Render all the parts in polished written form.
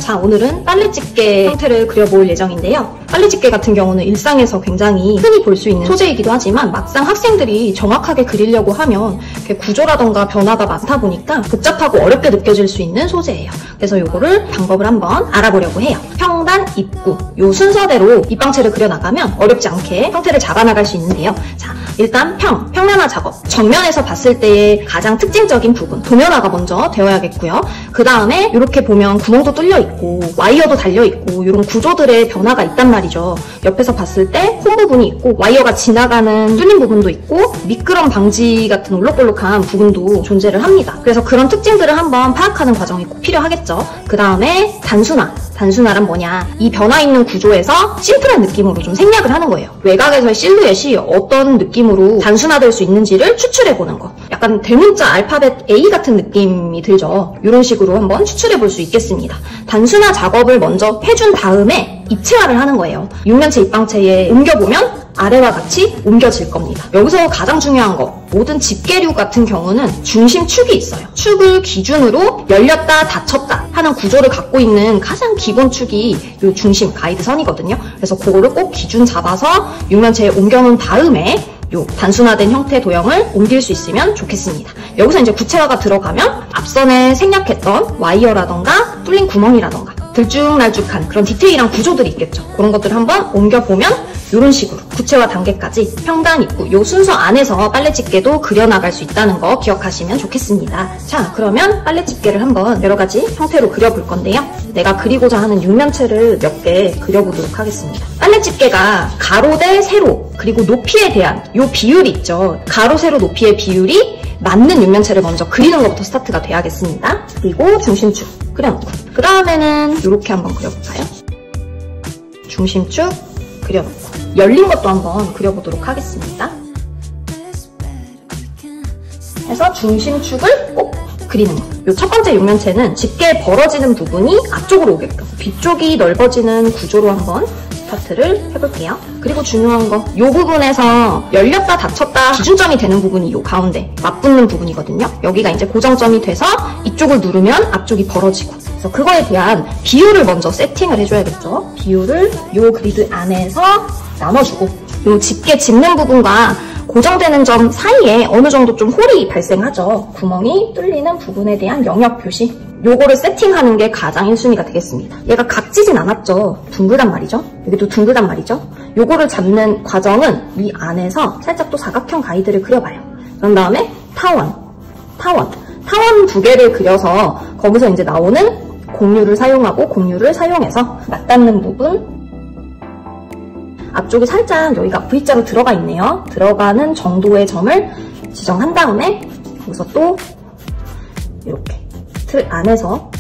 자, 오늘은 빨래집게 형태를 그려볼 예정인데요. 빨래집게 같은 경우는 일상에서 굉장히 흔히 볼 수 있는 소재이기도 하지만 막상 학생들이 정확하게 그리려고 하면 구조라던가 변화가 많다 보니까 복잡하고 어렵게 느껴질 수 있는 소재예요. 그래서 요거를 방법을 한번 알아보려고 해요. 평단, 입구, 요 순서대로 입방체를 그려나가면 어렵지 않게 형태를 잡아나갈 수 있는데요. 자, 일단 평면화 작업. 정면에서 봤을 때의 가장 특징적인 부분, 도면화가 먼저 되어야겠고요. 그 다음에 이렇게 보면 구멍도 뚫려 있고 와이어도 달려 있고 이런 구조들의 변화가 있단 말이죠. 옆에서 봤을 때 홈 부분이 있고 와이어가 지나가는 뚫린 부분도 있고 미끄럼 방지 같은 올록볼록한 부분도 존재를 합니다. 그래서 그런 특징들을 한번 파악하는 과정이 꼭 필요하겠죠. 그 다음에 단순화란 뭐냐, 이 변화 있는 구조에서 심플한 느낌으로 좀 생략을 하는 거예요. 외곽에서의 실루엣이 어떤 느낌으로 단순화될 수 있는지를 추출해보는 거. 약간 대문자 알파벳 A 같은 느낌이 들죠. 이런 식으로 한번 추출해볼 수 있겠습니다. 단순화 작업을 먼저 해준 다음에 입체화를 하는 거예요. 육면체 입방체에 옮겨보면 아래와 같이 옮겨질 겁니다. 여기서 가장 중요한 거, 모든 집게류 같은 경우는 중심축이 있어요. 축을 기준으로 열렸다 닫혔다 하는 구조를 갖고 있는 가장 기본 축이 이 중심 가이드선이거든요. 그래서 그거를 꼭 기준 잡아서 육면체에 옮겨놓은 다음에 요 단순화된 형태 도형을 옮길 수 있으면 좋겠습니다. 여기서 이제 구체화가 들어가면 앞선에 생략했던 와이어라던가 뚫린 구멍이라던가 들쭉날쭉한 그런 디테일한 구조들이 있겠죠. 그런 것들을 한번 옮겨보면 이런 식으로 구체화 단계까지 평단, 입구, 요 순서 안에서 빨래집게도 그려나갈 수 있다는 거 기억하시면 좋겠습니다. 자, 그러면 빨래집게를 한번 여러 가지 형태로 그려볼 건데요. 내가 그리고자 하는 육면체를 몇 개 그려보도록 하겠습니다. 빨래집게가 가로 대 세로, 그리고 높이에 대한 요 비율이 있죠. 가로, 세로, 높이의 비율이 맞는 육면체를 먼저 그리는 것부터 스타트가 돼야겠습니다. 그리고 중심축 그려놓고 그 다음에는 이렇게 한번 그려볼까요? 중심축 그려놓고 열린 것도 한번 그려보도록 하겠습니다. 해서 중심축을 꼭 그리는 거. 이 첫 번째 육면체는 집게 벌어지는 부분이 앞쪽으로 오게끔 뒤쪽이 넓어지는 구조로 한번 스타트를 해볼게요. 그리고 중요한 거, 이 부분에서 열렸다 닫혔다 기준점이 되는 부분이 이 가운데 맞붙는 부분이거든요. 여기가 이제 고정점이 돼서 이쪽을 누르면 앞쪽이 벌어지고, 그래서 그거에 대한 비율을 먼저 세팅을 해줘야겠죠. 비율을 이 그리드 안에서 나눠주고, 이 집게 짚는 부분과 고정되는 점 사이에 어느 정도 좀 홀이 발생하죠. 구멍이 뚫리는 부분에 대한 영역 표시. 요거를 세팅하는 게 가장 1순위가 되겠습니다. 얘가 각지진 않았죠. 둥글단 말이죠. 여기도 둥글단 말이죠. 요거를 잡는 과정은 이 안에서 살짝 또 사각형 가이드를 그려봐요. 그런 다음에 타원 두 개를 그려서 거기서 이제 나오는 공률을 사용하고 공률을 사용해서 맞닿는 부분, 앞쪽이 살짝 여기가 V자로 들어가 있네요. 들어가는 정도의 점을 지정한 다음에 여기서 또 이렇게 틀 안에서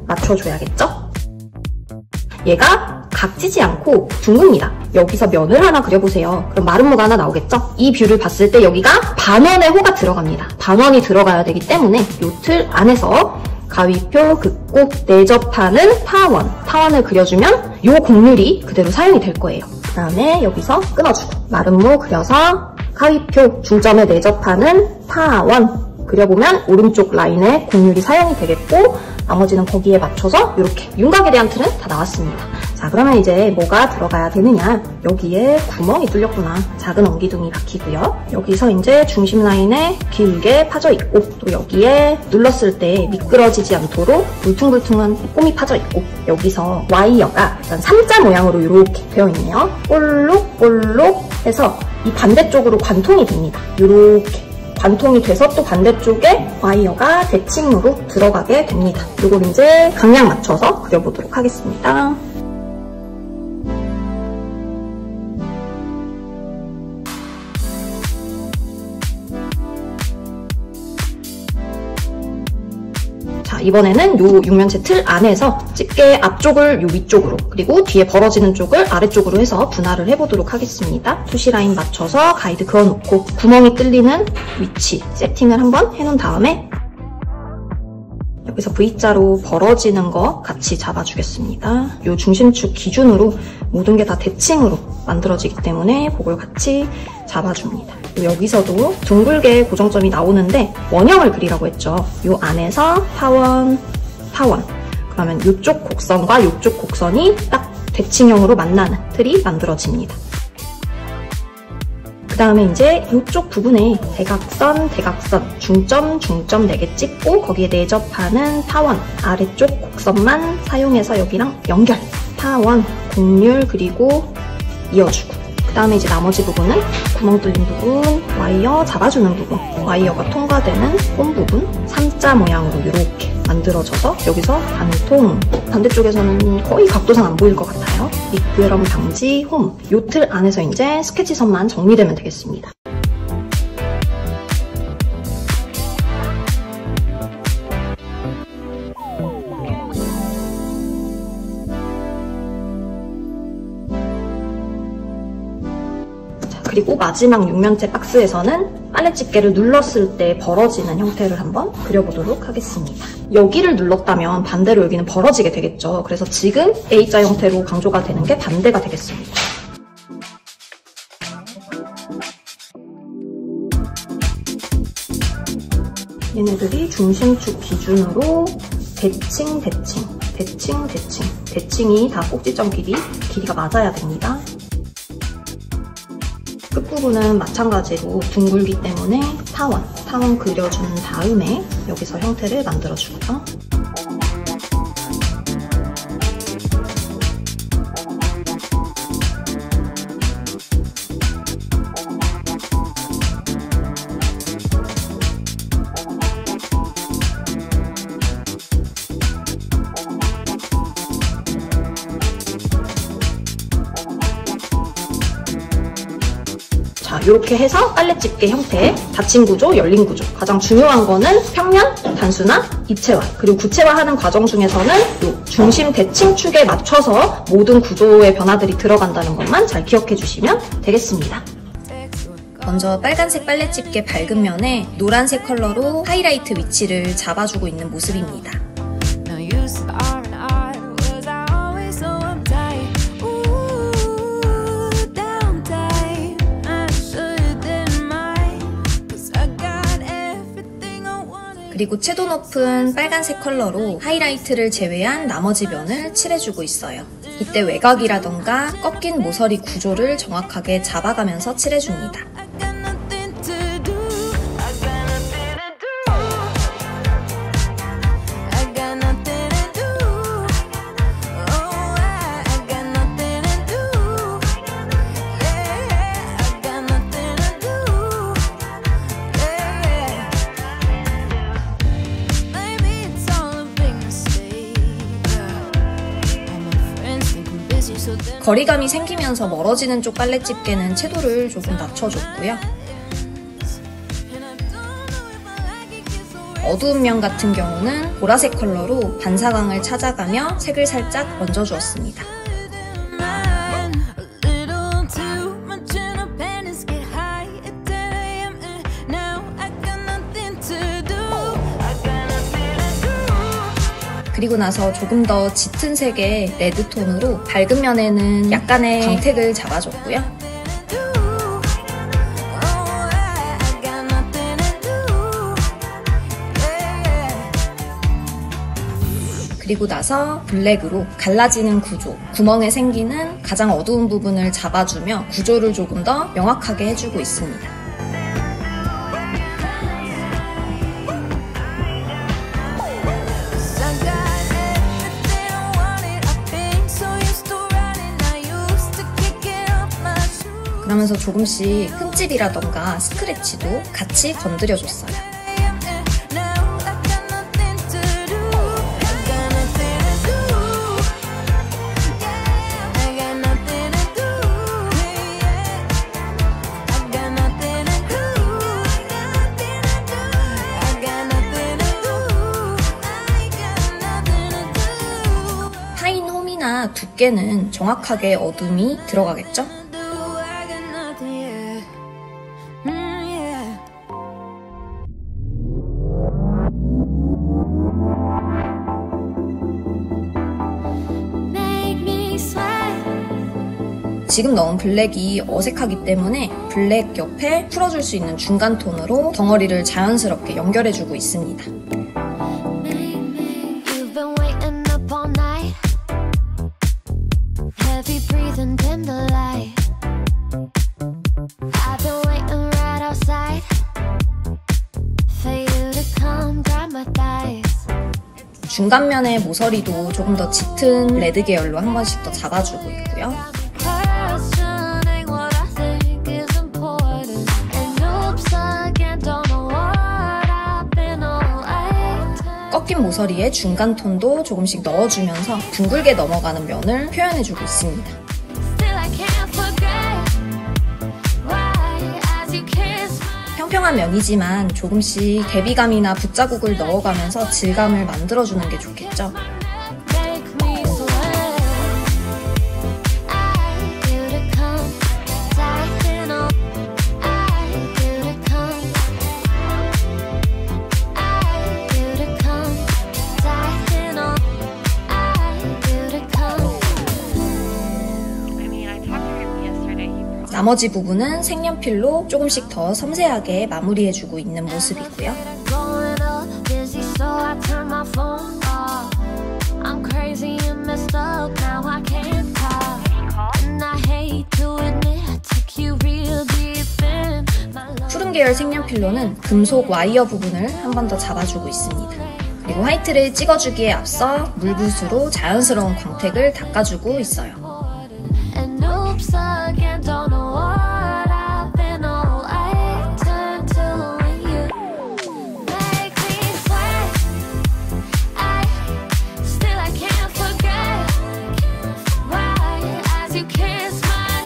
맞춰줘야겠죠? 얘가 각지지 않고 둥급니다. 여기서 면을 하나 그려보세요. 그럼 마름모가 하나 나오겠죠? 이 뷰를 봤을 때 여기가 반원의 호가 들어갑니다. 반원이 들어가야 되기 때문에 이 틀 안에서 가위표, 극곡, 내접하는 타원을 그려주면 이 곡률이 그대로 사용이 될 거예요. 그 다음에 여기서 끊어주고 마름모 그려서 가위표, 중점에 내접하는 타원 그려보면 오른쪽 라인에 곡률이 사용이 되겠고, 나머지는 거기에 맞춰서 이렇게 윤곽에 대한 틀은 다 나왔습니다. 자, 그러면 이제 뭐가 들어가야 되느냐, 여기에 구멍이 뚫렸구나. 작은 엉기둥이 박히고요. 여기서 이제 중심 라인에 길게 파져 있고, 또 여기에 눌렀을 때 미끄러지지 않도록 울퉁불퉁한 꼼이 파져 있고, 여기서 와이어가 일단 3자 모양으로 이렇게 되어 있네요. 볼록 해서 이 반대쪽으로 관통이 됩니다. 이렇게 관통이 돼서 또 반대쪽에 와이어가 대칭으로 들어가게 됩니다. 이걸 이제 방향 맞춰서 그려보도록 하겠습니다. 자, 이번에는 요 육면체 틀 안에서 집게 앞쪽을 요 위쪽으로, 그리고 뒤에 벌어지는 쪽을 아래쪽으로 해서 분할을 해보도록 하겠습니다. 투시 라인 맞춰서 가이드 그어놓고 구멍이 뚫리는 위치 세팅을 한번 해놓은 다음에 여기서 V자로 벌어지는 거 같이 잡아주겠습니다. 요 중심축 기준으로 모든 게 다 대칭으로 만들어지기 때문에 그걸 같이 잡아줍니다. 여기서도 둥글게 고정점이 나오는데 원형을 그리라고 했죠. 요 안에서 타원, 그러면 이쪽 곡선과 이쪽 곡선이 딱 대칭형으로 만나는 틀이 만들어집니다. 그 다음에 이제 이쪽 부분에 대각선, 중점 4개 찍고 거기에 내접하는 타원, 아래쪽 곡선만 사용해서 여기랑 연결, 타원, 곡률, 그리고 이어주고, 그 다음에 이제 나머지 부분은 구멍 뚫린 부분, 와이어 잡아주는 부분, 와이어가 통과되는 홈 부분, 3자 모양으로 이렇게 만들어져서 여기서 반통, 반대쪽에서는 거의 각도상 안 보일 것 같아요. 미끄럼 방지 홈, 요 틀 안에서 이제 스케치선만 정리되면 되겠습니다. 그리고 마지막 6면체 박스에서는 빨래 집게를 눌렀을 때 벌어지는 형태를 한번 그려보도록 하겠습니다. 여기를 눌렀다면 반대로 여기는 벌어지게 되겠죠. 그래서 지금 A자 형태로 강조가 되는 게 반대가 되겠습니다. 얘네들이 중심축 기준으로 대칭이 다 꼭지점 길이가 맞아야 됩니다. 끝부분은 마찬가지로 둥글기 때문에 타원 그려준 다음에 여기서 형태를 만들어주고요. 자, 이렇게 해서 빨래 집게 형태의 닫힌 구조, 열린 구조. 가장 중요한 거는 평면, 단순화, 입체화. 그리고 구체화하는 과정 중에서는 이 중심 대칭축에 맞춰서 모든 구조의 변화들이 들어간다는 것만 잘 기억해 주시면 되겠습니다. 먼저 빨간색 빨래 집게 밝은 면에 노란색 컬러로 하이라이트 위치를 잡아주고 있는 모습입니다. 그리고 채도 높은 빨간색 컬러로 하이라이트를 제외한 나머지 면을 칠해주고 있어요. 이때 외곽이라던가 꺾인 모서리 구조를 정확하게 잡아가면서 칠해줍니다. 거리감이 생기면서 멀어지는 쪽 빨래 집게는 채도를 조금 낮춰줬고요. 어두운 면 같은 경우는 보라색 컬러로 반사광을 찾아가며 색을 살짝 얹어주었습니다. 그리고 나서 조금 더 짙은 색의 레드톤으로 밝은 면에는 약간의 광택을 잡아줬고요. 그리고 나서 블랙으로 갈라지는 구조, 구멍에 생기는 가장 어두운 부분을 잡아주며 구조를 조금 더 명확하게 해주고 있습니다. 그러면서 조금씩 흠집이라던가 스크래치도 같이 건드려줬어요. 파인 홈이나 두께는 정확하게 어둠이 들어가겠죠? 지금 넣은 블랙이 어색하기 때문에 블랙 옆에 풀어줄 수 있는 중간 톤으로 덩어리를 자연스럽게 연결해주고 있습니다. 중간면의 모서리도 조금 더 짙은 레드 계열로 한 번씩 더 잡아주고 있고요. 꺾인 모서리에 중간 톤도 조금씩 넣어주면서 둥글게 넘어가는 면을 표현해주고 있습니다. 평평한 면이지만 조금씩 대비감이나 붓자국을 넣어가면서 질감을 만들어주는 게 좋겠죠. 나머지 부분은 색연필로 조금씩 더 섬세하게 마무리해주고 있는 모습이고요. 푸른 계열 색연필로는 금속 와이어 부분을 한 번 더 잡아주고 있습니다. 그리고 화이트를 찍어주기에 앞서 물붓으로 자연스러운 광택을 닦아주고 있어요.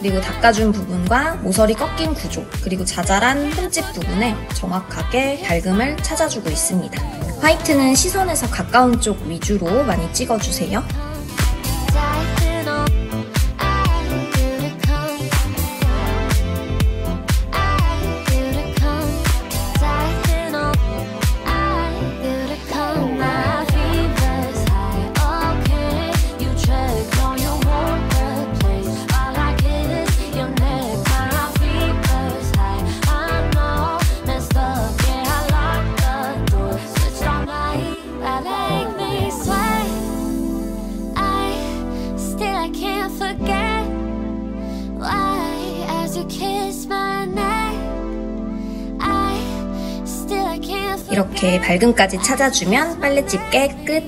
그리고 닦아준 부분과 모서리 꺾인 구조, 그리고 자잘한 흠집 부분에 정확하게 밝음을 찾아주고 있습니다. 화이트는 시선에서 가까운 쪽 위주로 많이 찍어주세요. 이렇게 밝음까지 찾아주면 빨래 집게 끝!